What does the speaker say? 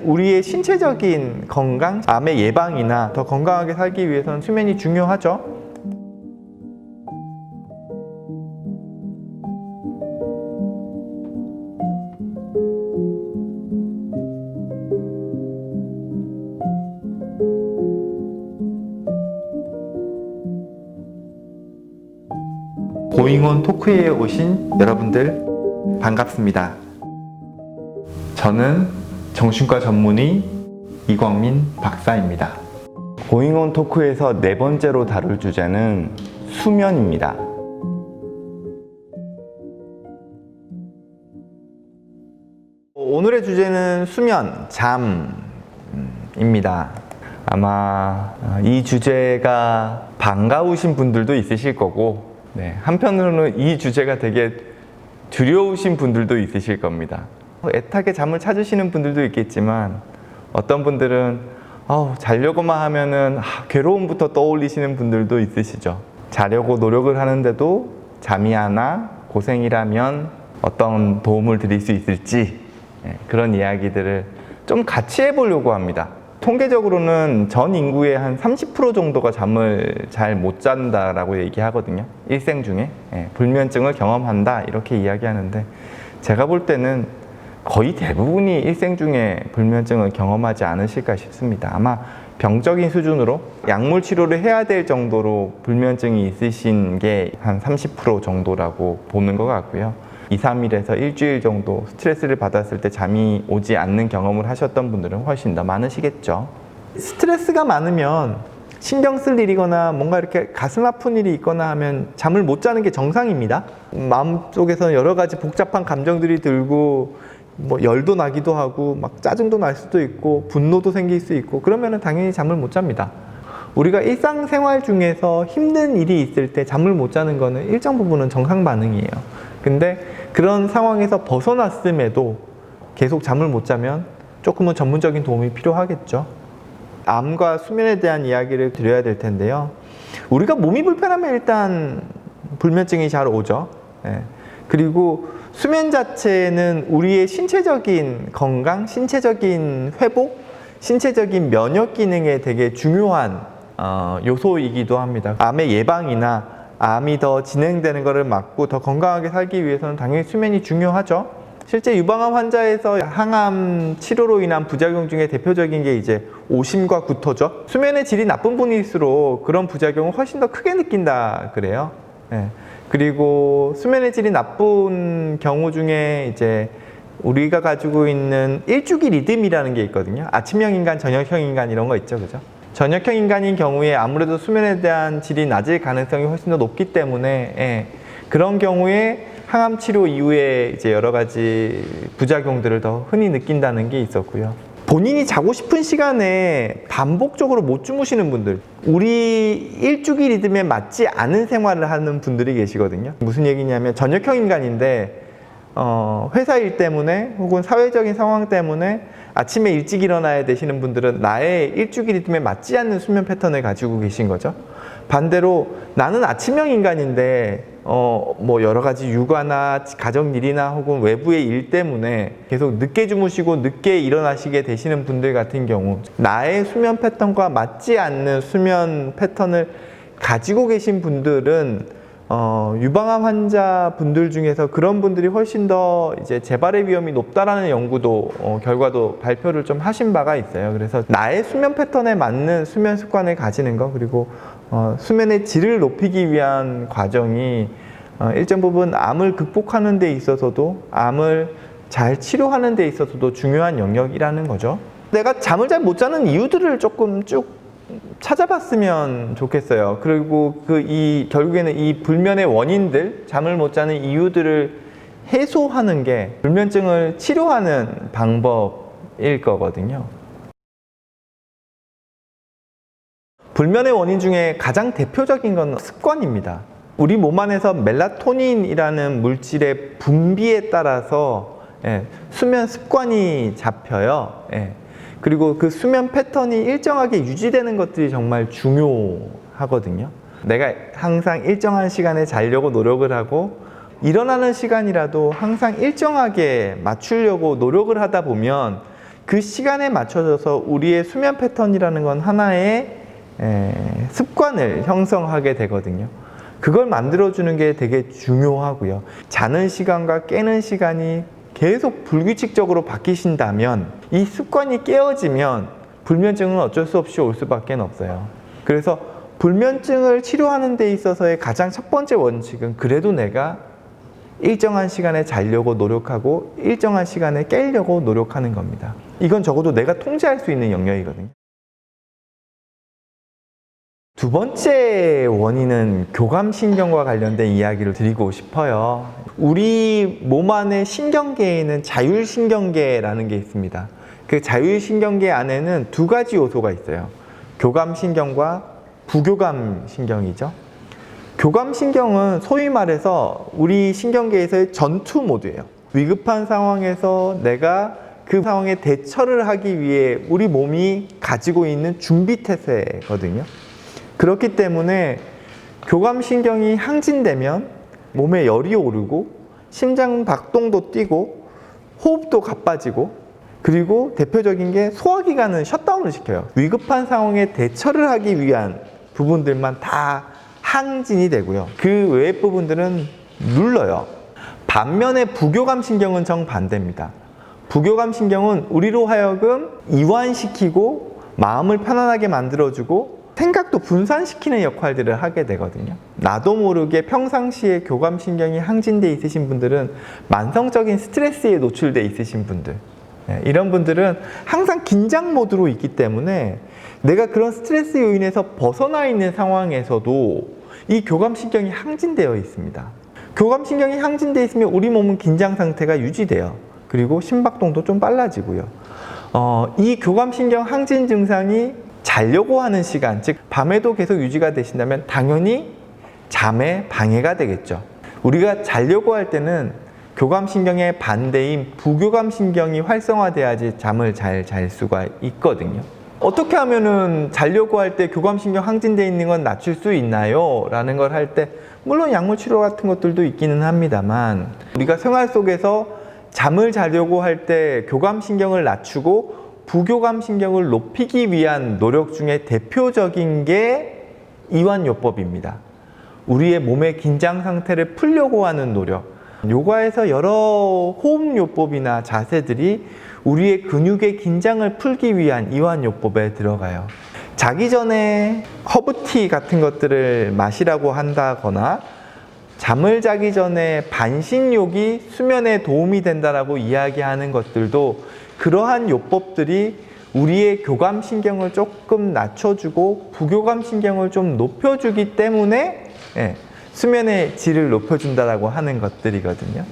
우리의 신체적인 건강, 암의 예방이나 더 건강하게 살기 위해서는 수면이 중요하죠. 고잉온 토크에 오신 여러분들 반갑습니다. 저는 정신과 전문의 이광민 박사입니다. 고잉온 토크에서 네 번째로 다룰 주제는 수면입니다. 오늘의 주제는 수면, 잠입니다. 아마 이 주제가 반가우신 분들도 있으실 거고, 한편으로는 이 주제가 되게 두려우신 분들도 있으실 겁니다. 애타게 잠을 찾으시는 분들도 있겠지만, 어떤 분들은 자려고만 하면은 괴로움부터 떠올리시는 분들도 있으시죠. 자려고 노력을 하는데도 잠이 안 와, 고생이라면 어떤 도움을 드릴 수 있을지, 그런 이야기들을 좀 같이 해보려고 합니다. 통계적으로는 전 인구의 한 30% 정도가 잠을 잘 못 잔다라고 얘기하거든요. 일생 중에 불면증을 경험한다 이렇게 이야기하는데, 제가 볼 때는 거의 대부분이 일생 중에 불면증을 경험하지 않으실까 싶습니다. 아마 병적인 수준으로 약물 치료를 해야 될 정도로 불면증이 있으신 게 한 30% 정도라고 보는 것 같고요. 2, 3일에서 일주일 정도 스트레스를 받았을 때 잠이 오지 않는 경험을 하셨던 분들은 훨씬 더 많으시겠죠. 스트레스가 많으면 신경 쓸 일이거나 뭔가 이렇게 가슴 아픈 일이 있거나 하면 잠을 못 자는 게 정상입니다. 마음속에서 여러 가지 복잡한 감정들이 들고 열도 나기도 하고 막 짜증도 날 수도 있고 분노도 생길 수 있고, 그러면 당연히 잠을 못 잡니다. 우리가 일상생활 중에서 힘든 일이 있을 때 잠을 못 자는 거는 일정 부분은 정상 반응이에요. 근데 그런 상황에서 벗어났음에도 계속 잠을 못 자면 조금은 전문적인 도움이 필요하겠죠. 암과 수면에 대한 이야기를 드려야 될 텐데요. 우리가 몸이 불편하면 일단 불면증이 잘 오죠. 그리고 수면 자체는 우리의 신체적인 건강, 신체적인 회복, 신체적인 면역 기능에 되게 중요한 요소이기도 합니다. 암의 예방이나 암이 더 진행되는 것을 막고 더 건강하게 살기 위해서는 당연히 수면이 중요하죠. 실제 유방암 환자에서 항암 치료로 인한 부작용 중에 대표적인 게 이제 오심과 구토죠. 수면의 질이 나쁜 분일수록 그런 부작용을 훨씬 더 크게 느낀다 그래요. 그리고 수면의 질이 나쁜 경우 중에 이제 우리가 가지고 있는 일주기 리듬이라는 게 있거든요. 아침형 인간, 저녁형 인간 이런 거 있죠, 그죠? 저녁형 인간인 경우에 아무래도 수면에 대한 질이 낮을 가능성이 훨씬 더 높기 때문에 그런 경우에 항암 치료 이후에 이제 여러 가지 부작용들을 더 흔히 느낀다는 게 있었고요. 본인이 자고 싶은 시간에 반복적으로 못 주무시는 분들, 우리 일주기 리듬에 맞지 않은 생활을 하는 분들이 계시거든요. 무슨 얘기냐면 저녁형 인간인데 회사 일 때문에 혹은 사회적인 상황 때문에 아침에 일찍 일어나야 되시는 분들은 나의 일주기 리듬에 맞지 않는 수면 패턴을 가지고 계신 거죠. 반대로 나는 아침형 인간인데 여러 가지 육아나 가정 일이나 혹은 외부의 일 때문에 계속 늦게 주무시고 늦게 일어나시게 되시는 분들 같은 경우, 나의 수면 패턴과 맞지 않는 수면 패턴을 가지고 계신 분들은 유방암 환자분들 중에서 그런 분들이 훨씬 더 이제 재발의 위험이 높다라는 연구도 결과도 발표를 좀 하신 바가 있어요. 그래서 나의 수면 패턴에 맞는 수면 습관을 가지는 거, 그리고 수면의 질을 높이기 위한 과정이 일정 부분 암을 극복하는 데 있어서도, 암을 잘 치료하는 데 있어서도 중요한 영역이라는 거죠. 내가 잠을 잘 못 자는 이유들을 조금 쭉 찾아봤으면 좋겠어요. 그리고 결국에는 이 불면의 원인들, 잠을 못 자는 이유들을 해소하는 게 불면증을 치료하는 방법일 거거든요. 불면의 원인 중에 가장 대표적인 건 습관입니다. 우리 몸 안에서 멜라토닌이라는 물질의 분비에 따라서 수면 습관이 잡혀요. 그리고 그 수면 패턴이 일정하게 유지되는 것들이 정말 중요하거든요. 내가 항상 일정한 시간에 자려고 노력을 하고 일어나는 시간이라도 항상 일정하게 맞추려고 노력을 하다 보면 그 시간에 맞춰져서 우리의 수면 패턴이라는 건 하나의 습관을 형성하게 되거든요. 그걸 만들어주는 게 되게 중요하고요. 자는 시간과 깨는 시간이 계속 불규칙적으로 바뀌신다면 이 습관이 깨어지면 불면증은 어쩔 수 없이 올 수밖에 없어요. 그래서 불면증을 치료하는 데 있어서의 가장 첫 번째 원칙은 그래도 내가 일정한 시간에 자려고 노력하고 일정한 시간에 깨려고 노력하는 겁니다. 이건 적어도 내가 통제할 수 있는 영역이거든요. 두 번째 원인은 교감신경과 관련된 이야기를 드리고 싶어요. 우리 몸 안에 신경계에는 자율신경계라는 게 있습니다. 그 자율신경계 안에는 두 가지 요소가 있어요. 교감신경과 부교감신경이죠. 교감신경은 소위 말해서 우리 신경계에서의 전투 모드예요. 위급한 상황에서 내가 그 상황에 대처를 하기 위해 우리 몸이 가지고 있는 준비태세거든요. 그렇기 때문에 교감신경이 항진되면 몸에 열이 오르고 심장 박동도 뛰고 호흡도 가빠지고 그리고 대표적인 게 소화기관은 셧다운을 시켜요. 위급한 상황에 대처를 하기 위한 부분들만 다 항진이 되고요. 그 외의 부분들은 눌러요. 반면에 부교감신경은 정반대입니다. 부교감신경은 우리로 하여금 이완시키고 마음을 편안하게 만들어주고 생각도 분산시키는 역할들을 하게 되거든요. 나도 모르게 평상시에 교감신경이 항진돼 있으신 분들은 만성적인 스트레스에 노출돼 있으신 분들, 이런 분들은 항상 긴장 모드로 있기 때문에 내가 그런 스트레스 요인에서 벗어나 있는 상황에서도 이 교감신경이 항진되어 있습니다. 교감신경이 항진되어 있으면 우리 몸은 긴장 상태가 유지돼요. 그리고 심박동도 좀 빨라지고요. 이 교감신경 항진 증상이 자려고 하는 시간, 즉 밤에도 계속 유지가 되신다면 당연히 잠에 방해가 되겠죠. 우리가 자려고 할 때는 교감신경의 반대인 부교감신경이 활성화돼야지 잠을 잘 잘 수가 있거든요. 어떻게 하면은 자려고 할 때 교감신경 항진되어 있는 건 낮출 수 있나요? 라는 걸 할 때 물론 약물 치료 같은 것들도 있기는 합니다만 우리가 생활 속에서 잠을 자려고 할 때 교감신경을 낮추고 부교감신경을 높이기 위한 노력 중에 대표적인 게 이완요법입니다. 우리의 몸의 긴장 상태를 풀려고 하는 노력. 요가에서 여러 호흡요법이나 자세들이 우리의 근육의 긴장을 풀기 위한 이완요법에 들어가요. 자기 전에 허브티 같은 것들을 마시라고 한다거나 잠을 자기 전에 반신욕이 수면에 도움이 된다라고 이야기하는 것들도 그러한 요법들이 우리의 교감신경을 조금 낮춰주고 부교감신경을 좀 높여주기 때문에 수면의 질을 높여준다라고 하는 것들이거든요.